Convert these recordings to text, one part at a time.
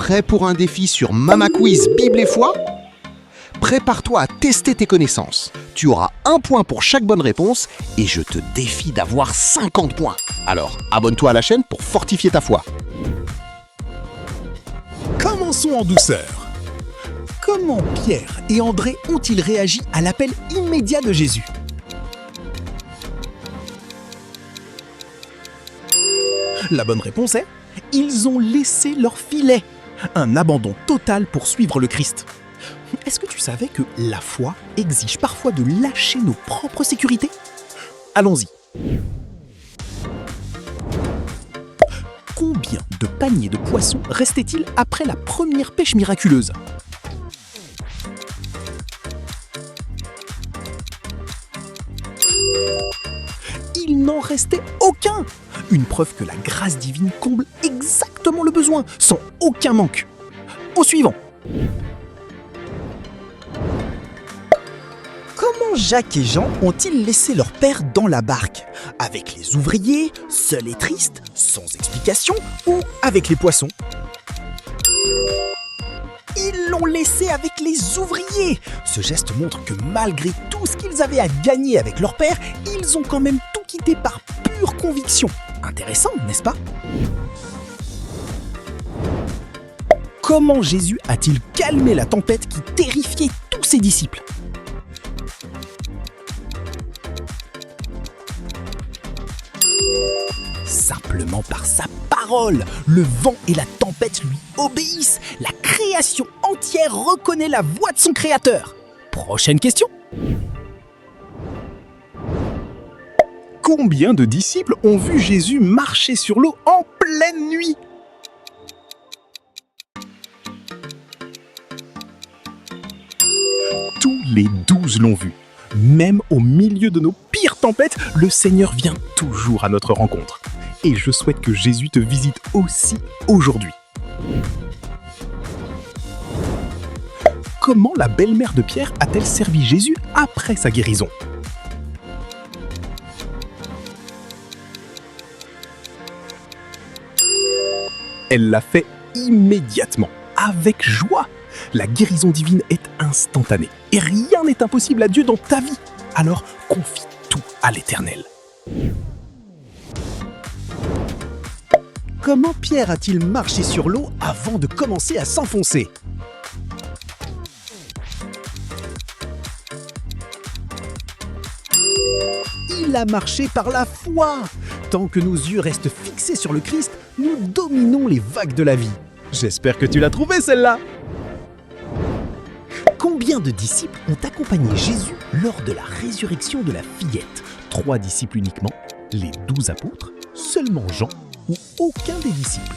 Prêt pour un défi sur Mama Quiz Bible et foi? Prépare-toi à tester tes connaissances. Tu auras 1 point pour chaque bonne réponse et je te défie d'avoir 50 points. Alors, abonne-toi à la chaîne pour fortifier ta foi. Commençons en douceur. Comment Pierre et André ont-ils réagi à l'appel immédiat de Jésus? La bonne réponse est « Ils ont laissé leur filet ». Un abandon total pour suivre le Christ. Est-ce que tu savais que la foi exige parfois de lâcher nos propres sécurités? Allons-y. Combien de paniers de poissons restaient-ils après la première pêche miraculeuse? Il n'en restait aucun! Une preuve que la grâce divine comble exactement le besoin, sans aucun manque. Au suivant. Comment Jacques et Jean ont-ils laissé leur père dans la barque? Avec les ouvriers, seuls et tristes, sans explication, ou avec les poissons? Ils l'ont laissé avec les ouvriers. Ce geste montre que malgré tout ce qu'ils avaient à gagner avec leur père, ils ont quand même tout quitté par pure conviction. Intéressant, n'est-ce pas? Comment Jésus a-t-il calmé la tempête qui terrifiait tous ses disciples? Simplement par sa parole. Le vent et la tempête lui obéissent. La création entière reconnaît la voix de son créateur. Prochaine question. Combien de disciples ont vu Jésus marcher sur l'eau en pleine nuit? Tous les 12 l'ont vu. Même au milieu de nos pires tempêtes, le Seigneur vient toujours à notre rencontre. Et je souhaite que Jésus te visite aussi aujourd'hui. Comment la belle-mère de Pierre a-t-elle servi Jésus après sa guérison? Elle l'a fait immédiatement, avec joie. La guérison divine est instantanée et rien n'est impossible à Dieu dans ta vie. Alors confie tout à l'Éternel. Comment Pierre a-t-il marché sur l'eau avant de commencer à s'enfoncer? Il a marché par la foi. Tant que nos yeux restent fixés sur le Christ, nous dominons les vagues de la vie. J'espère que tu l'as trouvée celle-là. Combien de disciples ont accompagné Jésus lors de la résurrection de la fillette? 3 disciples uniquement, les 12 apôtres, seulement Jean ou aucun des disciples?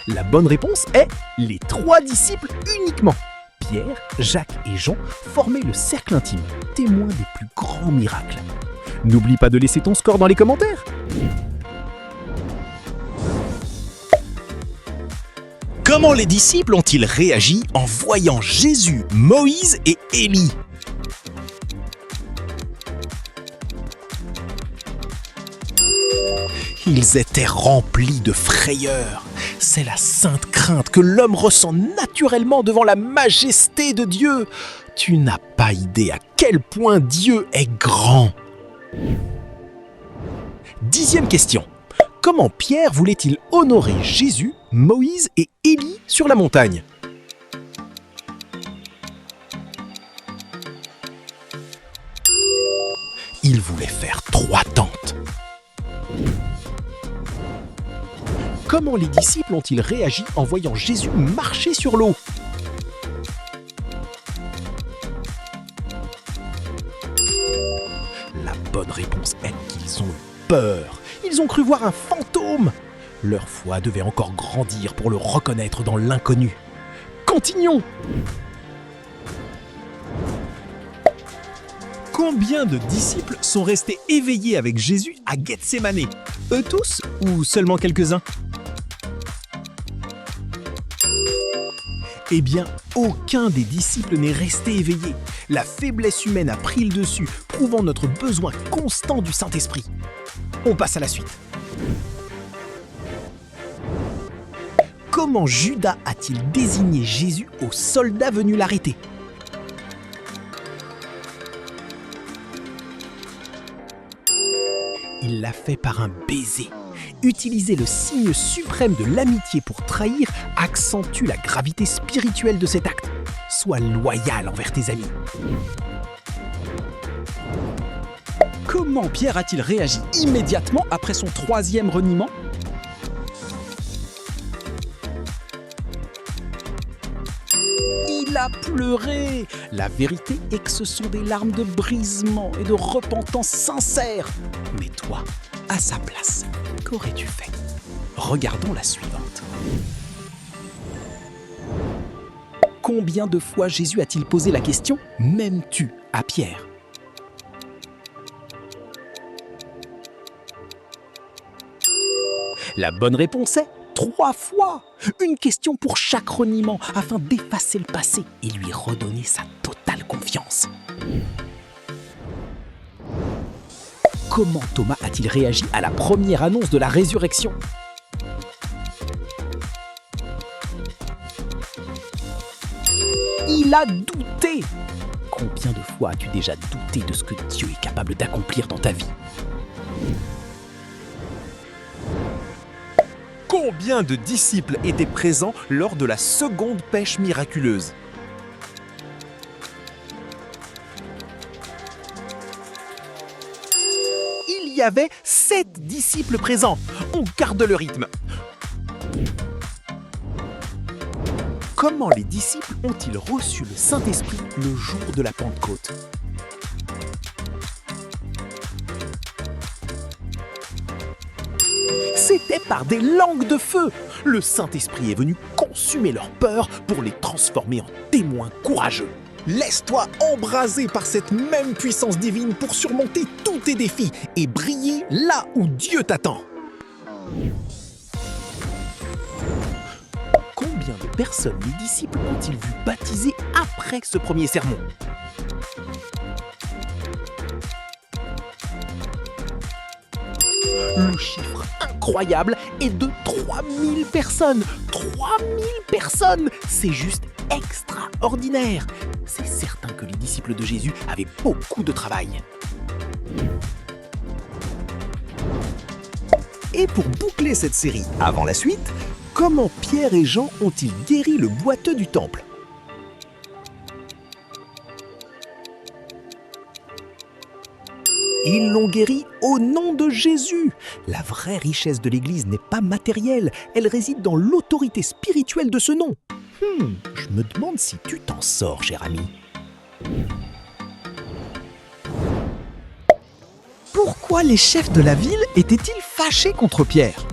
La bonne réponse est les 3 disciples uniquement. Pierre, Jacques et Jean formaient le cercle intime, témoins des plus grands miracles. N'oublie pas de laisser ton score dans les commentaires. Comment les disciples ont-ils réagi en voyant Jésus, Moïse et Élie? Ils étaient remplis de frayeur. C'est la sainte crainte que l'homme ressent naturellement devant la majesté de Dieu. Tu n'as pas idée à quel point Dieu est grand. 10e question. Comment Pierre voulait-il honorer Jésus, Moïse et Élie sur la montagne? Il voulait faire 3 tentes. Comment les disciples ont-ils réagi en voyant Jésus marcher sur l'eau? La bonne réponse est qu'ils ont eu peur. Ils ont cru voir un fantôme. Leur foi devait encore grandir pour le reconnaître dans l'inconnu. Continuons. Combien de disciples sont restés éveillés avec Jésus à Gethsémanée? Eux tous ou seulement quelques-uns? Eh bien, aucun des disciples n'est resté éveillé. La faiblesse humaine a pris le dessus, prouvant notre besoin constant du Saint-Esprit. On passe à la suite. Comment Judas a-t-il désigné Jésus aux soldats venus l'arrêter? Il l'a fait par un baiser. Utiliser le signe suprême de l'amitié pour trahir accentue la gravité spirituelle de cet acte. Sois loyal envers tes amis. Comment Pierre a-t-il réagi immédiatement après son 3e reniement? Il a pleuré. La vérité est que ce sont des larmes de brisement et de repentance sincère. Mais toi, à sa place, qu'aurais-tu fait? Regardons la suivante. Combien de fois Jésus a-t-il posé la question « M'aimes-tu » à Pierre? La bonne réponse est 3 fois. Une question pour chaque reniement afin d'effacer le passé et lui redonner sa totale confiance. Comment Thomas a-t-il réagi à la première annonce de la résurrection? Il a douté. Combien de fois as-tu déjà douté de ce que Dieu est capable d'accomplir dans ta vie? Combien de disciples étaient présents lors de la seconde pêche miraculeuse? Il y avait 7 disciples présents. On garde le rythme. Comment les disciples ont-ils reçu le Saint-Esprit le jour de la Pentecôte? C'était par des langues de feu. Le Saint-Esprit est venu consumer leur peur pour les transformer en témoins courageux. Laisse-toi embraser par cette même puissance divine pour surmonter tous tes défis et briller là où Dieu t'attend. Combien de personnes les disciples ont-ils vu baptiser après ce premier sermon? Le chiffre incroyable est de 3000 personnes. 3000 personnes! C'est juste extraordinaire. C'est certain que les disciples de Jésus avaient beaucoup de travail. Et pour boucler cette série avant la suite, comment Pierre et Jean ont-ils guéri le boiteux du temple? Ils l'ont guéri au nom de Jésus. La vraie richesse de l'Église n'est pas matérielle, elle réside dans l'autorité spirituelle de ce nom. Je me demande si tu t'en sors, cher ami. Pourquoi les chefs de la ville étaient-ils fâchés contre Pierre?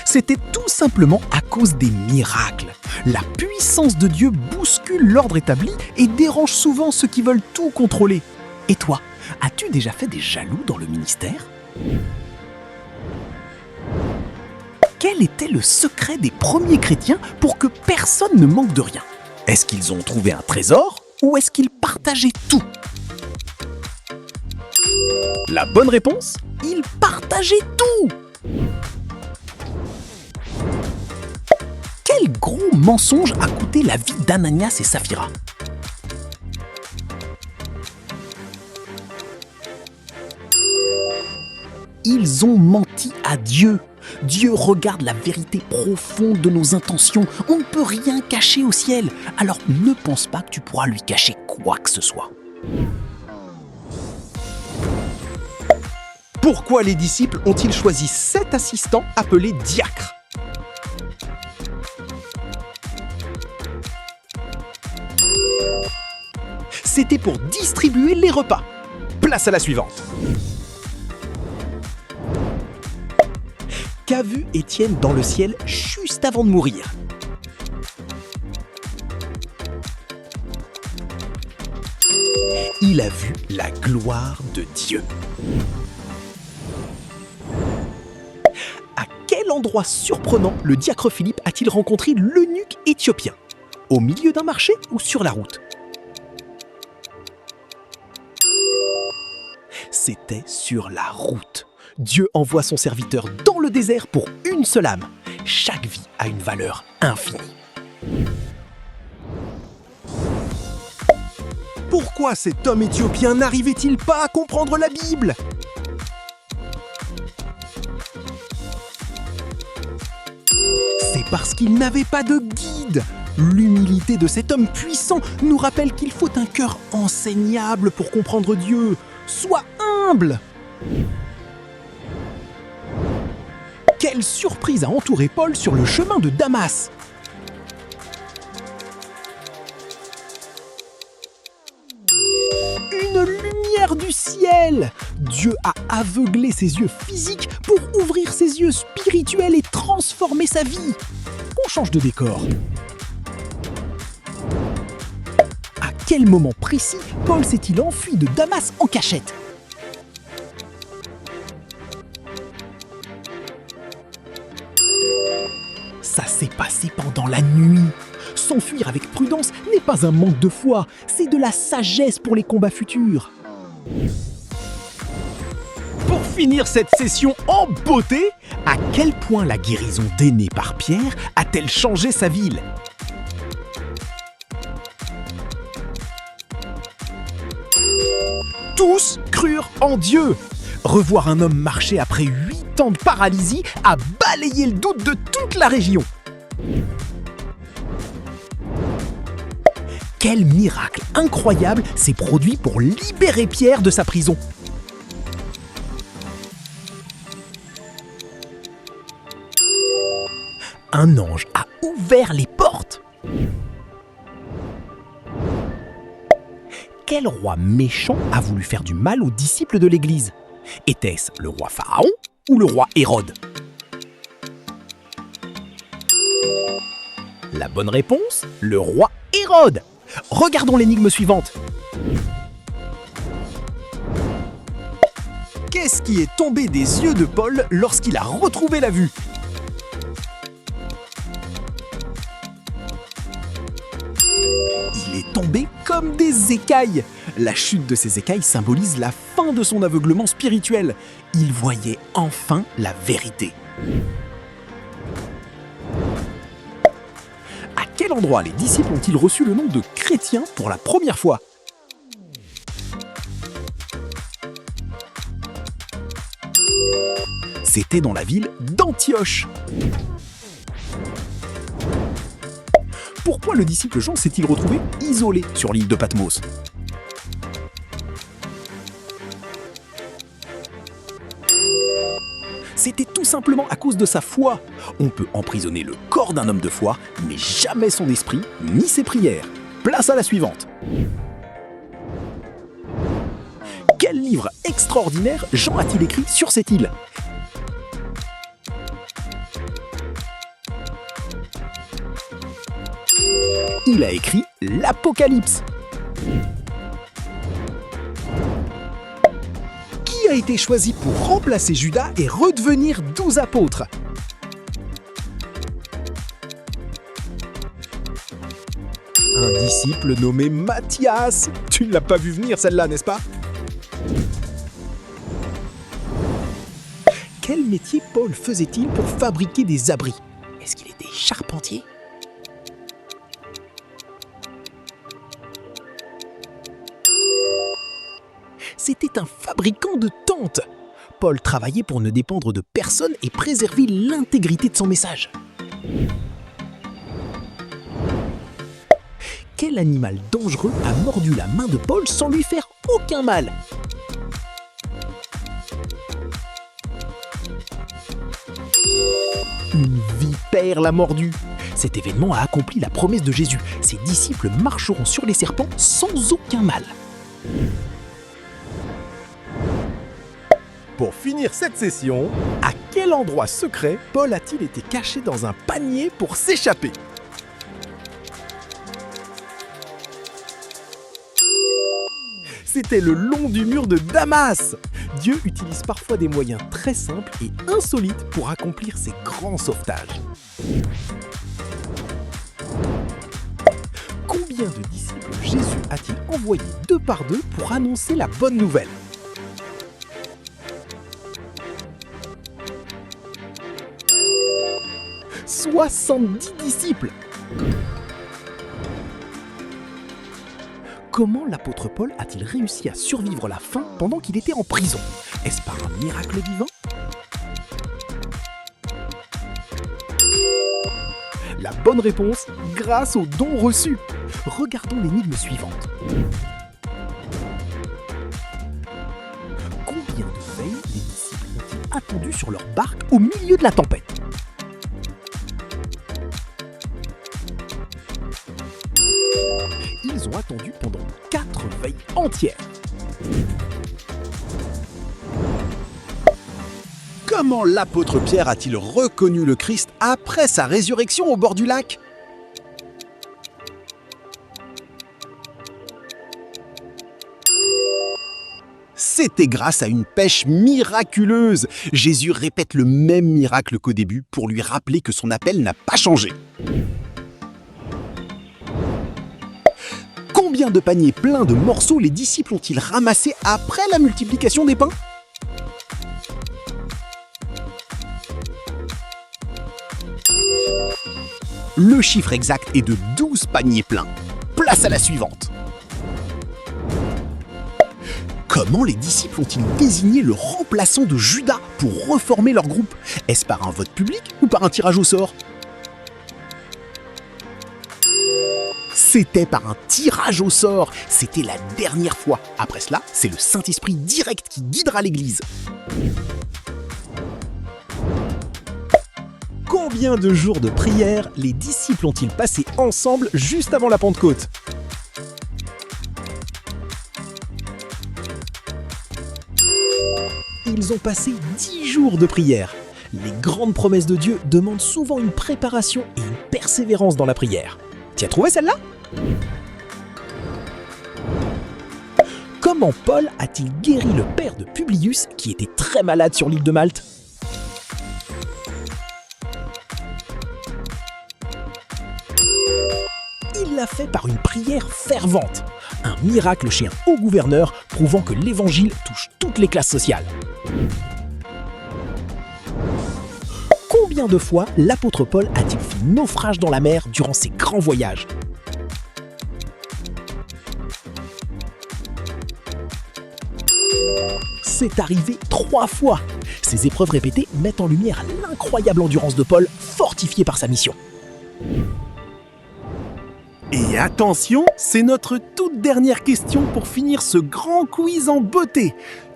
C'était tout simplement à cause des miracles. La puissance de Dieu bouscule l'ordre établi et dérange souvent ceux qui veulent tout contrôler. Et toi, as-tu déjà fait des jaloux dans le ministère? Quel était le secret des premiers chrétiens pour que personne ne manque de rien? Est-ce qu'ils ont trouvé un trésor ou est-ce qu'ils partageaient tout? La bonne réponse, ils partageaient tout! Quel gros mensonge a coûté la vie d'Ananias et Saphira? Ils ont menti à Dieu. Dieu regarde la vérité profonde de nos intentions. On ne peut rien cacher au ciel. Alors ne pense pas que tu pourras lui cacher quoi que ce soit. Pourquoi les disciples ont-ils choisi 7 assistants appelés diacres? C'était pour distribuer les repas. Place à la suivante. Qu'a vu Étienne dans le ciel juste avant de mourir? Il a vu la gloire de Dieu. À quel endroit surprenant le diacre Philippe a-t-il rencontré l'eunuque éthiopien? Au milieu d'un marché ou sur la route? c'était sur la route. Dieu envoie son serviteur dans le désert pour une seule âme. Chaque vie a une valeur infinie. Pourquoi cet homme éthiopien n'arrivait-il pas à comprendre la Bible? C'est parce qu'il n'avait pas de guide. L'humilité de cet homme puissant nous rappelle qu'il faut un cœur enseignable pour comprendre Dieu. Sois humble. Quelle surprise a entouré Paul sur le chemin de Damas. Une lumière du ciel. Dieu a aveuglé ses yeux physiques pour ouvrir ses yeux spirituels et transformer sa vie. On change de décor. À quel moment précis Paul s'est-il enfui de Damas en cachette? Ça s'est passé pendant la nuit. S'enfuir avec prudence n'est pas un manque de foi, c'est de la sagesse pour les combats futurs. Pour finir cette session en beauté, à quel point la guérison d'Énée par Pierre a-t-elle changé sa ville? Tous crurent en Dieu. Revoir un homme marcher après 8 ans de paralysie a balayé le doute de toute la région. Quel miracle incroyable s'est produit pour libérer Pierre de sa prison. Un ange a ouvert les portes. Quel roi méchant a voulu faire du mal aux disciples de l'Église? Était-ce le roi Pharaon ou le roi Hérode? La bonne réponse, le roi Hérode. Regardons l'énigme suivante. Qu'est-ce qui est tombé des yeux de Paul lorsqu'il a retrouvé la vue? Il est tombé comme des écailles. La chute de ces écailles symbolise la fin de son aveuglement spirituel. Il voyait enfin la vérité. À quel endroit les disciples ont-ils reçu le nom de chrétiens pour la première fois? C'était dans la ville d'Antioche. Pourquoi le disciple Jean s'est-il retrouvé isolé sur l'île de Patmos? C'était tout simplement à cause de sa foi. On peut emprisonner le corps d'un homme de foi, mais jamais son esprit ni ses prières. Place à la suivante. Quel livre extraordinaire Jean a-t-il écrit sur cette île? Il a écrit l'Apocalypse. Qui a été choisi pour remplacer Judas et redevenir 12 apôtres? Un disciple nommé Matthias. Tu ne l'as pas vu venir celle-là, n'est-ce pas? Quel métier Paul faisait-il pour fabriquer des abris? Est-ce qu'il était charpentier? C'était un fabricant de tentes. Paul travaillait pour ne dépendre de personne et préserver l'intégrité de son message. Quel animal dangereux a mordu la main de Paul sans lui faire aucun mal? Une vipère l'a mordu. Cet événement a accompli la promesse de Jésus. Ses disciples marcheront sur les serpents sans aucun mal. Pour finir cette session, à quel endroit secret Paul a-t-il été caché dans un panier pour s'échapper? C'était le long du mur de Damas. Dieu utilise parfois des moyens très simples et insolites pour accomplir ses grands sauvetages. Combien de disciples Jésus a-t-il envoyés 2 par 2 pour annoncer la bonne nouvelle? 70 disciples. Comment l'apôtre Paul a-t-il réussi à survivre la faim pendant qu'il était en prison? Est-ce par un miracle divin? La bonne réponse, grâce aux dons reçus. Regardons l'énigme suivante. Combien de veilles les disciples ont-ils attendu sur leur barque au milieu de la tempête? Ils ont attendu pendant 4 veilles entières. Comment l'apôtre Pierre a-t-il reconnu le Christ après sa résurrection au bord du lac? C'était grâce à une pêche miraculeuse. Jésus répète le même miracle qu'au début pour lui rappeler que son appel n'a pas changé. Combien de paniers pleins de morceaux les disciples ont-ils ramassés après la multiplication des pains? Le chiffre exact est de 12 paniers pleins. Place à la suivante. Comment les disciples ont-ils désigné le remplaçant de Judas pour reformer leur groupe? Est-ce par un vote public ou par un tirage au sort? C'était par un tirage au sort. C'était la dernière fois. Après cela, c'est le Saint-Esprit direct qui guidera l'Église. Combien de jours de prière les disciples ont-ils passé ensemble juste avant la Pentecôte? Ils ont passé 10 jours de prière. Les grandes promesses de Dieu demandent souvent une préparation et une persévérance dans la prière. Tu as trouvé celle-là? Comment Paul a-t-il guéri le père de Publius qui était très malade sur l'île de Malte? Il l'a fait par une prière fervente. Un miracle chez un haut gouverneur prouvant que l'évangile touche toutes les classes sociales. Combien de fois l'apôtre Paul a-t-il fait naufrage dans la mer durant ses grands voyages? C'est arrivé 3 fois. Ces épreuves répétées mettent en lumière l'incroyable endurance de Paul, fortifié par sa mission. Et attention, c'est notre toute dernière question pour finir ce grand quiz en beauté.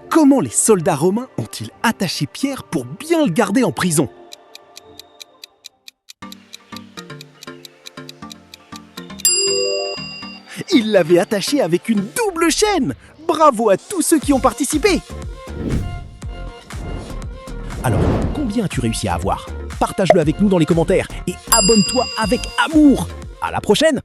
Comment les soldats romains ont-ils attaché Pierre pour bien le garder en prison? Ils l'avaient attaché avec une double chaîne. Bravo à tous ceux qui ont participé. Alors, combien as-tu réussi à avoir? Partage-le avec nous dans les commentaires et abonne-toi avec amour. À la prochaine!